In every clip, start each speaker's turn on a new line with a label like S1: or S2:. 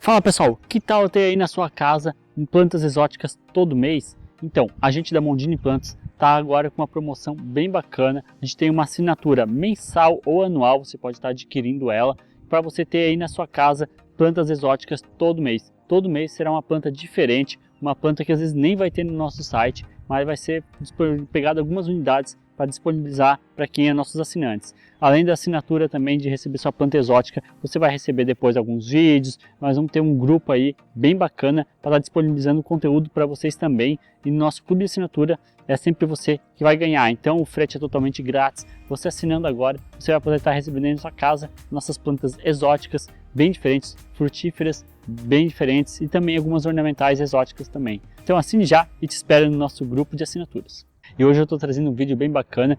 S1: Fala pessoal, que tal ter aí na sua casa plantas exóticas todo mês? Então, a gente da Mondini Plantas está agora com uma promoção bem bacana. A gente tem uma assinatura mensal ou anual, você pode estar adquirindo ela, para você ter aí na sua casa plantas exóticas todo mês. Todo mês será uma planta diferente, uma planta que às vezes nem vai ter no nosso site, mas vai ser pegado algumas unidades para disponibilizar para quem é nossos assinantes. Além da assinatura também de receber sua planta exótica, você vai receber depois alguns vídeos, nós vamos ter um grupo aí bem bacana para estar disponibilizando conteúdo para vocês também. E no nosso clube de assinatura é sempre você que vai ganhar, então o frete é totalmente grátis. Você assinando agora, você vai poder estar recebendo em sua casa nossas plantas exóticas, bem diferentes, frutíferas, bem diferentes e também algumas ornamentais exóticas também. Então assine já e te espero no nosso grupo de assinaturas. E hoje eu estou trazendo um vídeo bem bacana,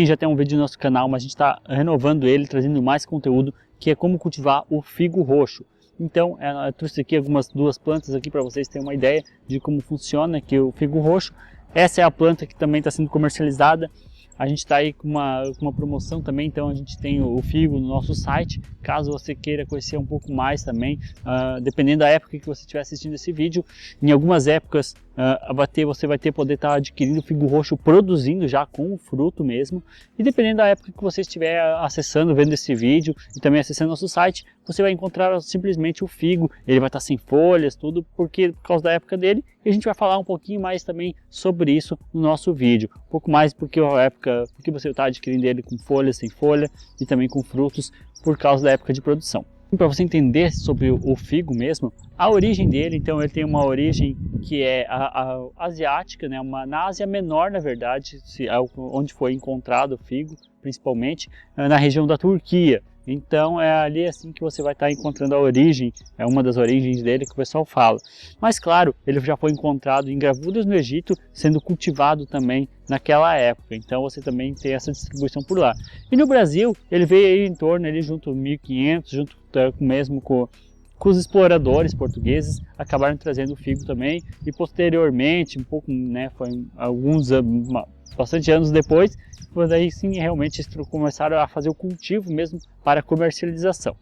S1: já tem um vídeo no nosso canal, mas a gente está renovando ele, trazendo mais conteúdo, que é como cultivar o figo roxo. Então eu trouxe aqui duas plantas aqui para vocês terem uma ideia de como funciona aqui o figo roxo. Essa é a planta que também está sendo comercializada. A gente está aí com uma promoção também, então a gente tem o figo no nosso site, caso você queira conhecer um pouco mais também, dependendo da época que você estiver assistindo esse vídeo. Em algumas épocas você vai poder estar adquirindo o figo roxo produzindo já com o fruto mesmo, e dependendo da época que você estiver acessando, vendo esse vídeo e também acessando nosso site, você vai encontrar simplesmente o figo. Ele vai estar sem folhas, tudo por causa da época dele, e a gente vai falar um pouquinho mais também sobre isso no nosso vídeo, um pouco mais porque você está adquirindo ele com folhas, sem folha e também com frutos por causa da época de produção. Para você entender sobre o figo mesmo, a origem dele, então ele tem uma origem que é a asiática, né? Na Ásia Menor, na verdade, onde foi encontrado o figo, principalmente na região da Turquia. Então é ali assim que você vai estar encontrando a origem, é uma das origens dele que o pessoal fala. Mas claro, ele já foi encontrado em gravuras no Egito, sendo cultivado também naquela época. Então você também tem essa distribuição por lá. E no Brasil, ele veio aí em torno, ali junto 1500, junto mesmo com os exploradores portugueses, acabaram trazendo o figo também. E posteriormente, um pouco, né, foi bastante anos depois, quando aí sim realmente começaram a fazer o cultivo mesmo para comercialização.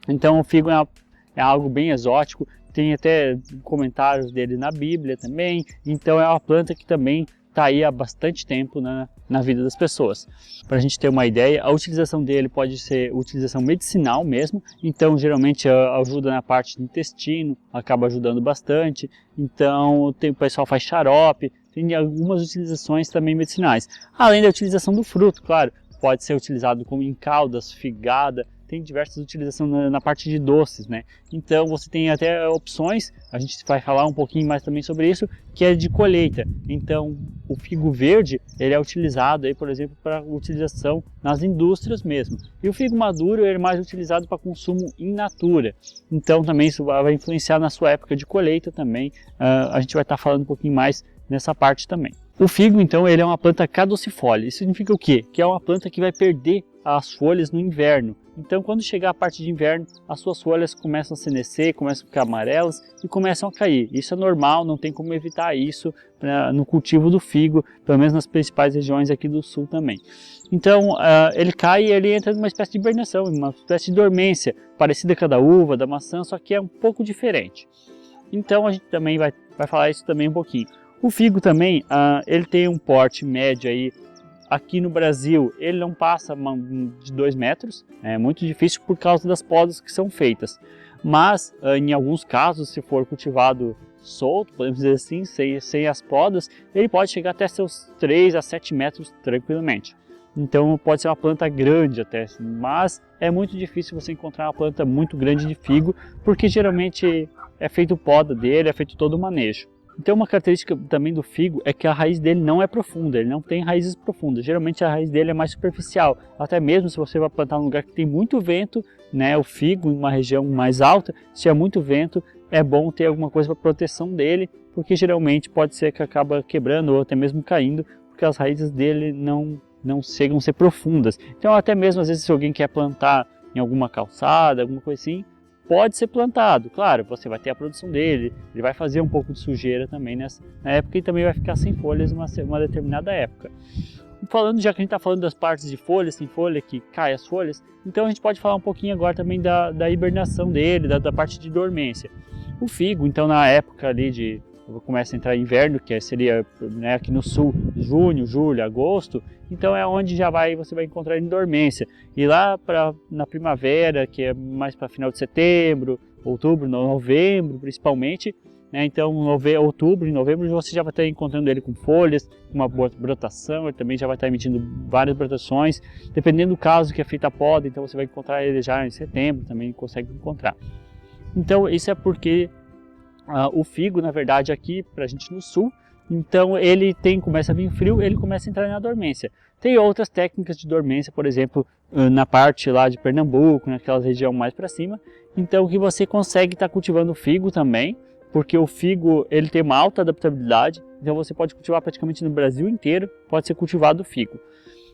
S1: Então o figo é algo bem exótico, tem até comentários dele na Bíblia também, então é uma planta que também está aí há bastante tempo na vida das pessoas. Para a gente ter uma ideia, a utilização dele pode ser utilização medicinal mesmo, então geralmente ajuda na parte do intestino, acaba ajudando bastante, então o pessoal faz xarope, tem algumas utilizações também medicinais. Além da utilização do fruto, claro, pode ser utilizado como em caldas, figada, tem diversas utilizações na parte de doces, né? Então você tem até opções, a gente vai falar um pouquinho mais também sobre isso, que é de colheita. Então o figo verde, ele é utilizado aí, por exemplo, para utilização nas indústrias mesmo. E o figo maduro ele é mais utilizado para consumo in natura. Então também isso vai influenciar na sua época de colheita também. A gente vai estar falando um pouquinho mais nessa parte também. O figo, então, ele é uma planta caducifólia. Isso significa o quê? Que é uma planta que vai perder as folhas no inverno. Então, quando chegar a parte de inverno, as suas folhas começam a senescer, começam a ficar amarelas e começam a cair. Isso é normal, não tem como evitar isso no cultivo do figo, pelo menos nas principais regiões aqui do sul também. Então, ele cai e ele entra numa espécie de hibernação, uma espécie de dormência, parecida com a da uva, da maçã, só que é um pouco diferente. Então, a gente também vai falar isso também um pouquinho. O figo também, ele tem um porte médio aí. Aqui no Brasil, ele não passa de 2 metros, é muito difícil por causa das podas que são feitas. Mas, em alguns casos, se for cultivado solto, podemos dizer assim, sem as podas, ele pode chegar até seus 3 a 7 metros tranquilamente. Então pode ser uma planta grande até, mas é muito difícil você encontrar uma planta muito grande de figo, porque geralmente é feito poda dele, é feito todo o manejo. Então uma característica também do figo é que a raiz dele não é profunda, ele não tem raízes profundas, geralmente a raiz dele é mais superficial, até mesmo se você vai plantar num lugar que tem muito vento, né, o figo em uma região mais alta, se é muito vento, é bom ter alguma coisa para proteção dele, porque geralmente pode ser que acaba quebrando ou até mesmo caindo, porque as raízes dele não chegam a ser profundas. Então até mesmo às vezes se alguém quer plantar em alguma calçada, alguma coisa assim, pode ser plantado, claro, você vai ter a produção dele, ele vai fazer um pouco de sujeira também na época e também vai ficar sem folhas uma determinada época. falando, já que a gente está falando das partes de folhas, tem folha que cai as folhas, então a gente pode falar um pouquinho agora também da hibernação dele, da parte de dormência. O figo, então na época ali começa a entrar inverno, que seria, né, aqui no sul, junho, julho, agosto, então é onde você vai encontrar ele em dormência. E lá na primavera, que é mais para final de setembro, outubro, novembro principalmente, né, então outubro e novembro você já vai estar encontrando ele com folhas, com uma boa brotação, ele também já vai estar emitindo várias brotações, dependendo do caso que é feita a poda, então você vai encontrar ele já em setembro, também consegue encontrar. Então isso é porque o figo, na verdade, aqui pra gente no sul, então ele começa a vir frio, ele começa a entrar na dormência. Tem outras técnicas de dormência, por exemplo, na parte lá de Pernambuco, naquela região mais para cima, então que você consegue estar cultivando o figo também, porque o figo ele tem uma alta adaptabilidade, então você pode cultivar praticamente no Brasil inteiro, pode ser cultivado o figo.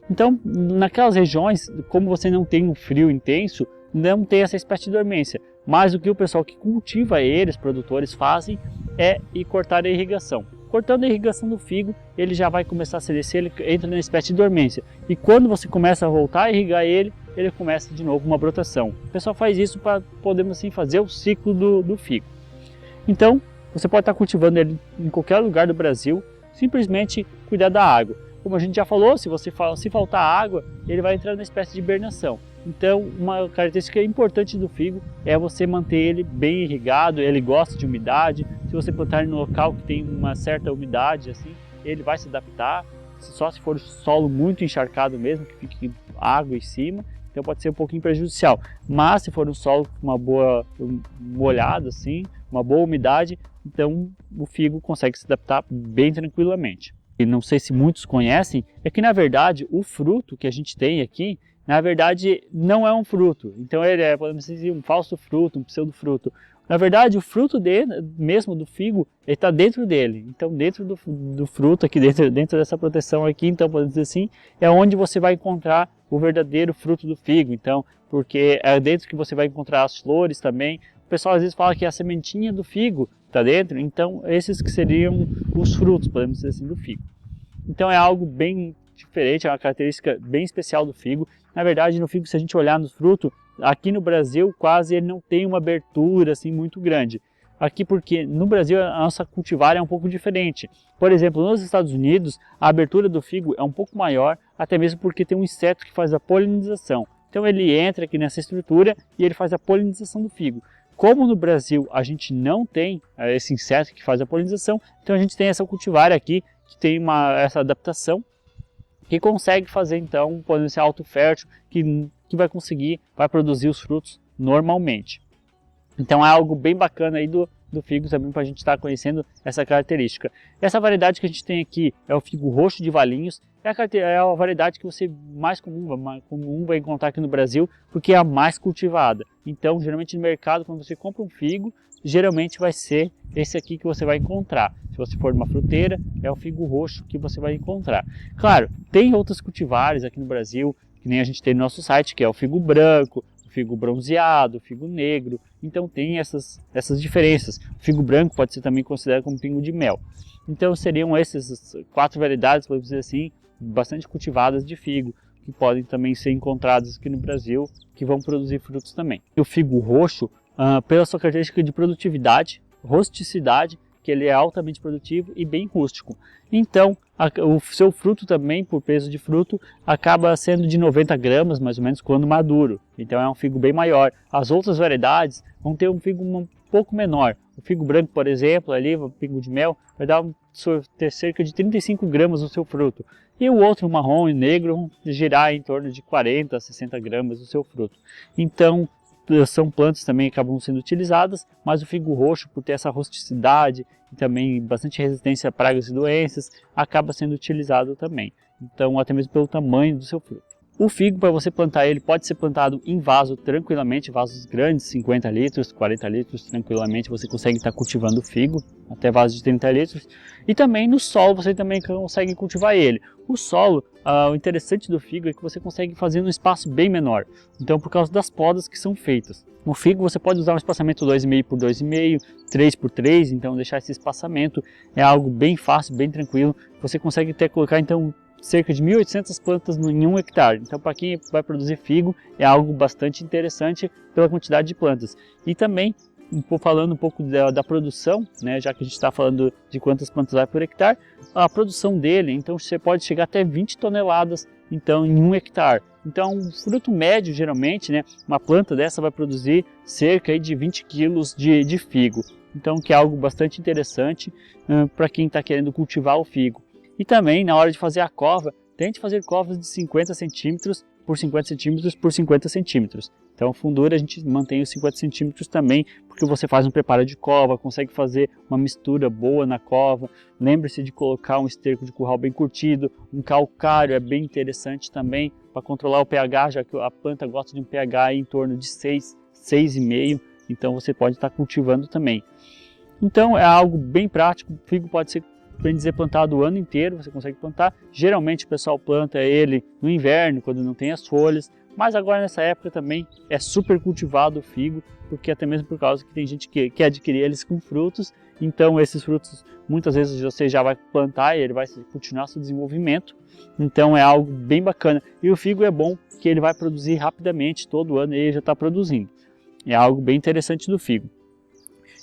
S1: Então, naquelas regiões, como você não tem um frio intenso, não tem essa espécie de dormência. Mas o que o pessoal que cultiva ele, os produtores, fazem é ir cortar a irrigação. Cortando a irrigação do figo, ele já vai começar a crescer, ele entra na espécie de dormência. E quando você começa a voltar a irrigar ele começa de novo uma brotação. O pessoal faz isso para, podemos assim, fazer o ciclo do figo. Então, você pode estar cultivando ele em qualquer lugar do Brasil, simplesmente cuidar da água. Como a gente já falou, se faltar água, ele vai entrar na espécie de hibernação. Então, uma característica importante do figo é você manter ele bem irrigado, ele gosta de umidade. Se você plantar no local que tem uma certa umidade, assim, ele vai se adaptar. Só se for solo muito encharcado mesmo, que fique água em cima, então pode ser um pouquinho prejudicial. Mas se for um solo com uma boa molhada, assim, uma boa umidade, então o figo consegue se adaptar bem tranquilamente. E não sei se muitos conhecem, é que na verdade o fruto que a gente tem aqui, na verdade não é um fruto. Então ele é, podemos dizer, um falso fruto, um pseudo-fruto. Na verdade o fruto dele, mesmo do figo, ele está dentro dele. Então dentro do fruto, aqui dentro dessa proteção aqui, então podemos dizer assim, é onde você vai encontrar o verdadeiro fruto do figo. Então, porque é dentro que você vai encontrar as flores também. O pessoal às vezes fala que a sementinha do figo está dentro, então esses que seriam os frutos, podemos dizer assim, do figo. Então é algo bem diferente, é uma característica bem especial do figo. Na verdade, no figo, se a gente olhar no fruto, aqui no Brasil quase ele não tem uma abertura assim muito grande. Aqui porque no Brasil a nossa cultivar é um pouco diferente. Por exemplo, nos Estados Unidos a abertura do figo é um pouco maior, até mesmo porque tem um inseto que faz a polinização. Então ele entra aqui nessa estrutura e ele faz a polinização do figo. Como no Brasil a gente não tem esse inseto que faz a polinização, então a gente tem essa cultivar aqui que tem essa adaptação que consegue fazer então um potencial alto fértil que vai produzir os frutos normalmente. Então é algo bem bacana aí do figo também para a gente estar conhecendo essa característica. Essa variedade que a gente tem aqui é o figo roxo de Valinhos, é a variedade que você mais comum vai encontrar aqui no Brasil, porque é a mais cultivada. Então geralmente no mercado, quando você compra um figo, geralmente vai ser esse aqui que você vai encontrar. Se você for numa fruteira, é o figo roxo que você vai encontrar. Claro, tem outros cultivares aqui no Brasil, que nem a gente tem no nosso site, que é o figo branco, o figo bronzeado, o figo negro. Então tem essas diferenças. O figo branco pode ser também considerado como pingo de mel. Então seriam essas 4 variedades, podemos dizer assim, bastante cultivadas de figo, que podem também ser encontradas aqui no Brasil, que vão produzir frutos também. E o figo roxo, pela sua característica de produtividade, rusticidade, que ele é altamente produtivo e bem rústico. Então, o seu fruto também, por peso de fruto, acaba sendo de 90 gramas, mais ou menos, quando maduro. Então é um figo bem maior. As outras variedades vão ter um figo um pouco menor. O figo branco, por exemplo, ali, o figo de mel, vai ter cerca de 35 gramas no seu fruto. E o outro, o marrom e negro, vão girar em torno de 40 a 60 gramas no seu fruto. Então, são plantas também que acabam sendo utilizadas, mas o figo roxo, por ter essa rusticidade e também bastante resistência a pragas e doenças, acaba sendo utilizado também. Então, até mesmo pelo tamanho do seu fruto. O figo, para você plantar ele, pode ser plantado em vaso tranquilamente, vasos grandes, 50 litros, 40 litros, tranquilamente você consegue estar cultivando o figo, até vasos de 30 litros. E também no solo você também consegue cultivar ele. O solo, o interessante do figo é que você consegue fazer num espaço bem menor, então por causa das podas que são feitas. No figo você pode usar um espaçamento 2,5 por 2,5, 3 por 3, então deixar esse espaçamento é algo bem fácil, bem tranquilo. Você consegue até colocar então cerca de 1.800 plantas em 1 hectare. Então, para quem vai produzir figo, é algo bastante interessante pela quantidade de plantas. E também, falando um pouco da produção, né, já que a gente está falando de quantas plantas vai por hectare, a produção dele, então você pode chegar até 20 toneladas então, em 1 hectare. Então, um fruto médio, geralmente, né, uma planta dessa vai produzir cerca de 20 quilos de figo. Então, que é algo bastante interessante para quem está querendo cultivar o figo. E também, na hora de fazer a cova, tente fazer covas de 50 centímetros por 50 centímetros por 50 centímetros. Então, fundura a gente mantém os 50 centímetros também, porque você faz um preparo de cova, consegue fazer uma mistura boa na cova. Lembre-se de colocar um esterco de curral bem curtido, um calcário é bem interessante também para controlar o pH, já que a planta gosta de um pH em torno de 6, 6,5, então você pode estar cultivando também. Então, é algo bem prático, o figo pode ser, bem dizer, plantado o ano inteiro, você consegue plantar. Geralmente o pessoal planta ele no inverno, quando não tem as folhas, mas agora nessa época também é super cultivado o figo, porque até mesmo por causa que tem gente que quer adquirir eles com frutos, então esses frutos muitas vezes você já vai plantar e ele vai continuar seu desenvolvimento, então é algo bem bacana. E o figo é bom que ele vai produzir rapidamente, todo ano ele já está produzindo, é algo bem interessante do figo.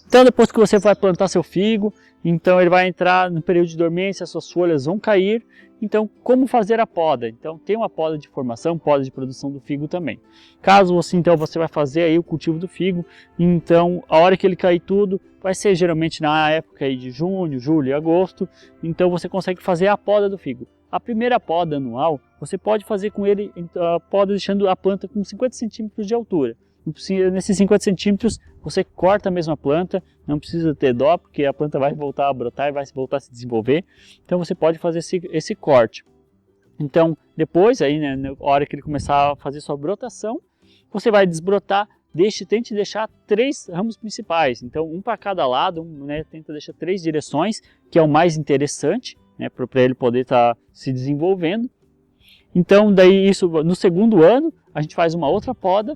S1: Então depois que você vai plantar seu figo, então ele vai entrar no período de dormência, suas folhas vão cair. Então como fazer a poda? Então tem uma poda de formação, poda de produção do figo também. Caso você vai fazer aí o cultivo do figo, então a hora que ele cair tudo, vai ser geralmente na época aí de junho, julho e agosto, então você consegue fazer a poda do figo. A primeira poda anual, você pode fazer com ele a poda deixando a planta com 50 centímetros de altura. Nesses 50 centímetros você corta a mesma planta, não precisa ter dó, porque a planta vai voltar a brotar e vai voltar a se desenvolver. Então você pode fazer esse corte. Então depois, aí, né, na hora que ele começar a fazer sua brotação, você vai desbrotar, tente deixar 3 ramos principais. Então um para cada lado, né, tenta deixar 3 direções, que é o mais interessante, né, para ele poder estar se desenvolvendo. Então daí isso, no segundo ano, a gente faz uma outra poda.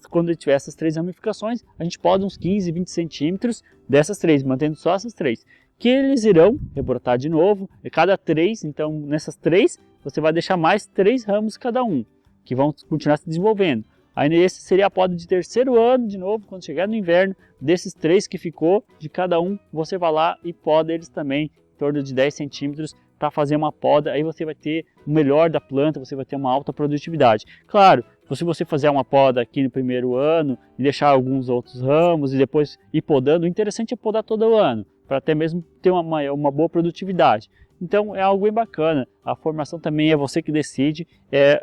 S1: Quando ele tiver essas 3 ramificações, a gente poda uns 15, 20 centímetros dessas 3, mantendo só essas 3. Que eles irão rebrotar de novo, e cada 3, então nessas 3, você vai deixar mais 3 ramos cada um, que vão continuar se desenvolvendo. Aí esse seria a poda de terceiro ano, de novo, quando chegar no inverno, desses 3 que ficou, de cada um, você vai lá e poda eles também, em torno de 10 centímetros, para fazer uma poda. Aí você vai ter o melhor da planta, você vai ter uma alta produtividade. Claro, se você fazer uma poda aqui no primeiro ano e deixar alguns outros ramos e depois ir podando, o interessante é podar todo ano, para até mesmo ter uma boa produtividade. Então é algo bem bacana, a formação também é você que decide,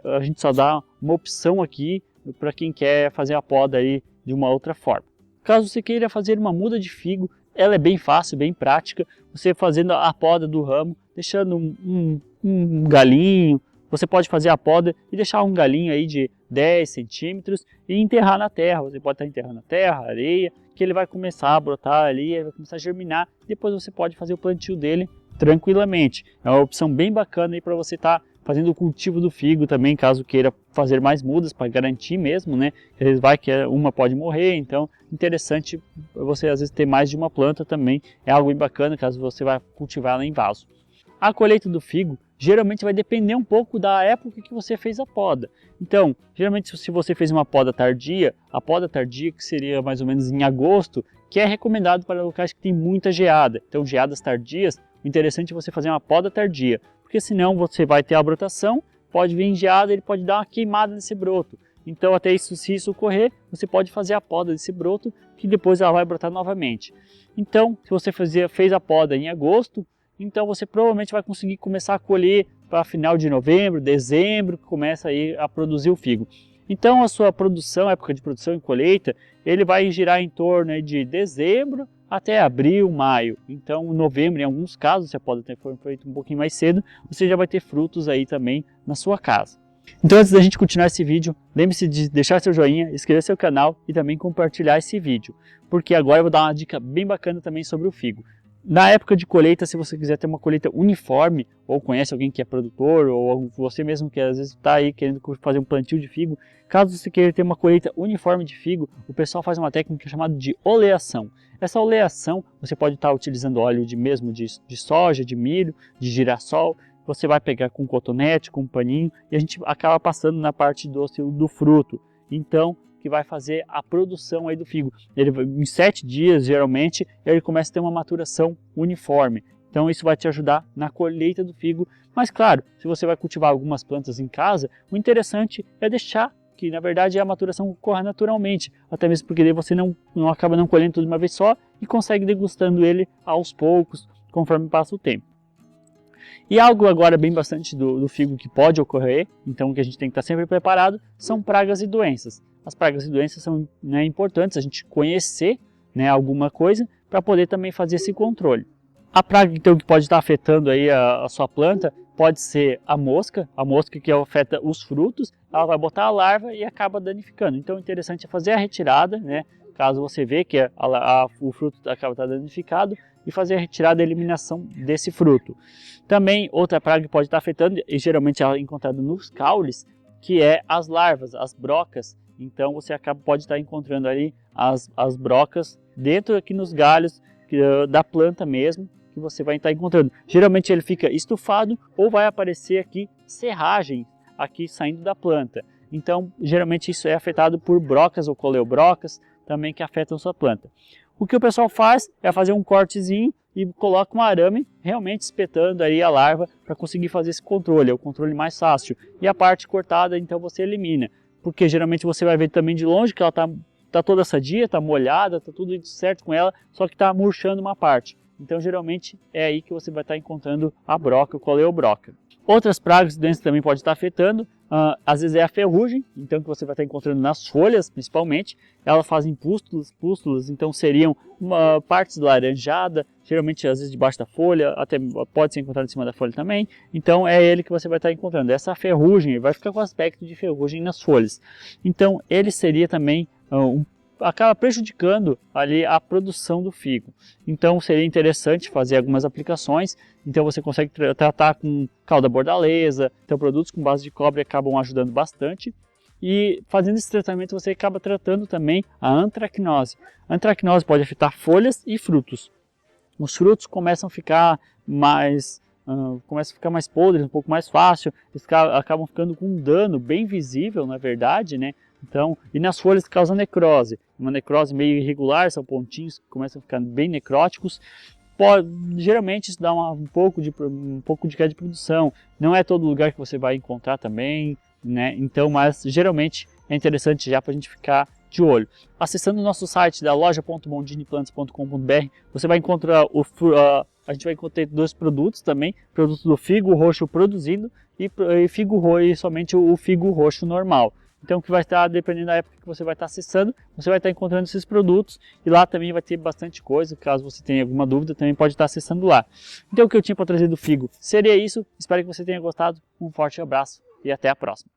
S1: a gente só dá uma opção aqui para quem quer fazer a poda aí de uma outra forma. Caso você queira fazer uma muda de figo, ela é bem fácil, bem prática, você fazendo a poda do ramo, deixando um galinho, você pode fazer a poda e deixar um galinho aí de 10 centímetros e enterrar na terra. Você pode estar enterrando na terra, areia, que ele vai começar a brotar ali, ele vai começar a germinar. Depois você pode fazer o plantio dele tranquilamente. É uma opção bem bacana aí para você estar fazendo o cultivo do figo também, caso queira fazer mais mudas para garantir mesmo, né? Às vezes vai que uma pode morrer, então interessante você às vezes ter mais de uma planta também. É algo bem bacana caso você vai cultivar ela em vaso. A colheita do figo geralmente vai depender um pouco da época que você fez a poda. Então, geralmente se você fez uma poda tardia, a poda tardia que seria mais ou menos em agosto, que é recomendado para locais que tem muita geada. Então, geadas tardias, o interessante é você fazer uma poda tardia, porque senão você vai ter a brotação, pode vir geada, ele pode dar uma queimada nesse broto. Então, até isso, se isso ocorrer, você pode fazer a poda desse broto, que depois ela vai brotar novamente. Então, se você fez a poda em agosto, então você provavelmente vai conseguir começar a colher para final de novembro, dezembro, que começa aí a produzir o figo. Então a sua produção, época de produção e colheita, ele vai girar em torno aí de dezembro até abril, maio. Então novembro, em alguns casos, você pode ter feito um pouquinho mais cedo, você já vai ter frutos aí também na sua casa. Então antes da gente continuar esse vídeo, lembre-se de deixar seu joinha, inscrever seu canal e também compartilhar esse vídeo, porque agora eu vou dar uma dica bem bacana também sobre o figo. Na época de colheita, se você quiser ter uma colheita uniforme, ou conhece alguém que é produtor, ou você mesmo que às vezes está aí querendo fazer um plantio de figo, caso você queira ter uma colheita uniforme de figo, o pessoal faz uma técnica chamada de oleação. Essa oleação, você pode estar utilizando óleo de soja, de milho, de girassol, você vai pegar com cotonete, com um paninho, e a gente acaba passando na parte doce do fruto. Então, que vai fazer a produção aí do figo. Ele, em 7 dias, geralmente, ele começa a ter uma maturação uniforme. Então isso vai te ajudar na colheita do figo. Mas claro, se você vai cultivar algumas plantas em casa, o interessante é deixar que, na verdade, a maturação ocorra naturalmente. Até mesmo porque daí você não acaba não colhendo tudo de uma vez só e consegue degustando ele aos poucos, conforme passa o tempo. E algo agora bem bastante do figo que pode ocorrer, então que a gente tem que estar sempre preparado, são pragas e doenças. As pragas e doenças são importantes a gente conhecer alguma coisa para poder também fazer esse controle. A praga então que pode estar afetando aí a sua planta pode ser a mosca que afeta os frutos, ela vai botar a larva e acaba danificando. Então o interessante é fazer a retirada, caso você vê que o fruto acaba danificado, e fazer a retirada e eliminação desse fruto. Também outra praga que pode estar afetando, e geralmente ela é encontrada nos caules, que é as larvas, as brocas. Então você pode estar encontrando ali as brocas dentro aqui nos galhos da planta mesmo, que você vai estar encontrando. Geralmente ele fica estufado ou vai aparecer aqui serragem aqui saindo da planta. Então geralmente isso é afetado por brocas ou coleobrocas também que afetam sua planta. O que o pessoal faz é fazer um cortezinho e coloca um arame realmente espetando aí a larva para conseguir fazer esse controle, é o controle mais fácil. E a parte cortada então você elimina, porque geralmente você vai ver também de longe que ela tá toda sadia, tá molhada, tá tudo certo com ela, só que tá murchando uma parte. Então geralmente é aí que você vai estar encontrando a broca, o coleobroca. Outras pragas e doenças também pode estar afetando, às vezes é a ferrugem, então que você vai estar encontrando nas folhas principalmente, elas fazem pústulas, então seriam partes laranjada, geralmente às vezes debaixo da folha, até pode ser encontrado em cima da folha também, então é ele que você vai estar encontrando. Essa ferrugem vai ficar com aspecto de ferrugem nas folhas, então ele seria também acaba prejudicando ali a produção do figo. Então seria interessante fazer algumas aplicações. Então você consegue tratar com calda bordaleza, então produtos com base de cobre acabam ajudando bastante. E fazendo esse tratamento você acaba tratando também a antracnose. A antracnose pode afetar folhas e frutos. Os frutos começam a ficar mais podres, um pouco mais fácil, eles acabam ficando com um dano bem visível, na verdade, Então, e nas folhas causa necrose, uma necrose meio irregular, são pontinhos que começam a ficar bem necróticos. Geralmente isso dá um pouco de queda de produção, não é todo lugar que você vai encontrar também, Então, mas geralmente é interessante já para a gente ficar de olho. Acessando o nosso site da loja.mondiniplantas.com.br, você vai encontrar a gente vai encontrar 2 produtos também, produto do figo roxo produzido e figo roxo, e somente o figo roxo normal. Então, que vai estar, dependendo da época que você vai estar acessando, você vai estar encontrando esses produtos e lá também vai ter bastante coisa. Caso você tenha alguma dúvida, também pode estar acessando lá. Então, o que eu tinha para trazer do figo seria isso. Espero que você tenha gostado. Um forte abraço e até a próxima.